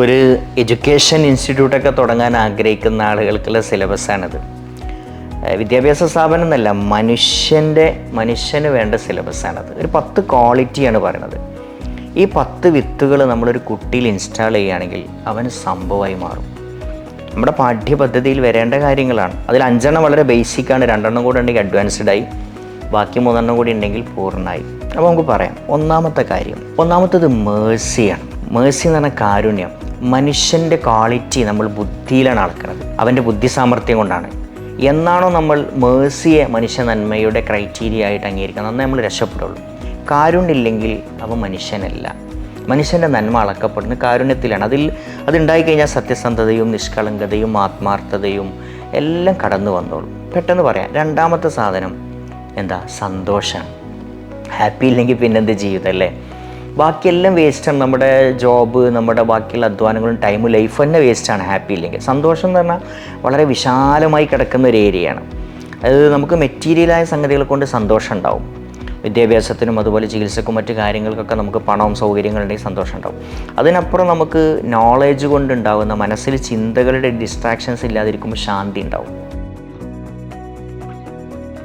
ഒരു എഡ്യൂക്കേഷൻ ഇൻസ്റ്റിറ്റ്യൂട്ടൊക്കെ തുടങ്ങാൻ ആഗ്രഹിക്കുന്ന ആളുകൾക്കുള്ള സിലബസാണിത്. വിദ്യാഭ്യാസ സ്ഥാപനം എന്നല്ല, മനുഷ്യന് വേണ്ട സിലബസാണത്. ഒരു 10 ക്വാളിറ്റിയാണ് പറയുന്നത്. ഈ 10 വിത്തുകൾ നമ്മളൊരു കുട്ടിയിൽ ഇൻസ്റ്റാൾ ചെയ്യുകയാണെങ്കിൽ അവന് സംഭവമായി മാറും. നമ്മുടെ പാഠ്യപദ്ധതിയിൽ വരേണ്ട കാര്യങ്ങളാണ്. അതിൽ 5 വളരെ ബേസിക്കാണ്, 2 കൂടെ ഉണ്ടെങ്കിൽ അഡ്വാൻസ്ഡായി, ബാക്കി 3 കൂടി ഉണ്ടെങ്കിൽ പൂർണ്ണമായി. അപ്പോൾ നമുക്ക് പറയാം. ഒന്നാമത്തത് മേഴ്സിയാണ്. മേഴ്സി എന്ന് പറഞ്ഞാൽ കാരുണ്യം. മനുഷ്യൻ്റെ ക്വാളിറ്റി നമ്മൾ ബുദ്ധിയിലാണ് അളക്കുന്നത്, അവൻ്റെ ബുദ്ധി സാമർഥ്യം കൊണ്ടാണ്. എന്നാണോ നമ്മൾ മേഴ്സിയെ മനുഷ്യ നന്മയുടെ ക്രൈറ്റീരിയ ആയിട്ട് അംഗീകരിക്കുന്നത്, അന്നേ നമ്മൾ രക്ഷപ്പെടുള്ളൂ. കാരുണ്യമില്ലെങ്കിൽ അവൻ മനുഷ്യനല്ല. മനുഷ്യൻ്റെ നന്മ അളക്കപ്പെടുന്നത് കാരുണ്യത്തിലാണ്. അതുണ്ടായിക്കഴിഞ്ഞാൽ സത്യസന്ധതയും നിഷ്കളങ്കതയും ആത്മാർത്ഥതയും എല്ലാം കടന്നു വന്നോളും. പെട്ടെന്ന് പറയാം. രണ്ടാമത്തെ സാധനം എന്താ? സന്തോഷമാണ്. ഹാപ്പി ഇല്ലെങ്കിൽ പിന്നെന്ത് ജീവിതം അല്ലേ? ബാക്കിയെല്ലാം വേസ്റ്റാണ്. നമ്മുടെ ജോബ്, നമ്മുടെ ബാക്കിയുള്ള അധ്വാനങ്ങളും ടൈമും ലൈഫ് തന്നെ വേസ്റ്റാണ് ഹാപ്പി ഇല്ലെങ്കിൽ. സന്തോഷം എന്ന് പറഞ്ഞാൽ വളരെ വിശാലമായി കിടക്കുന്ന ഒരു ഏരിയയാണ്. അത് നമുക്ക് മെറ്റീരിയലായ സംഗതികൾ കൊണ്ട് സന്തോഷം ഉണ്ടാവും. വിദ്യാഭ്യാസത്തിനും അതുപോലെ ചികിത്സക്കും മറ്റു കാര്യങ്ങൾക്കൊക്കെ നമുക്ക് പണവും സൗകര്യങ്ങളുണ്ടെങ്കിൽ സന്തോഷം ഉണ്ടാവും. അതിനപ്പുറം നമുക്ക് നോളേജ് കൊണ്ടുണ്ടാകുന്ന മനസ്സിൽ ചിന്തകളുടെ ഡിസ്ട്രാക്ഷൻസ് ഇല്ലാതിരിക്കുമ്പോൾ ശാന്തി ഉണ്ടാവും.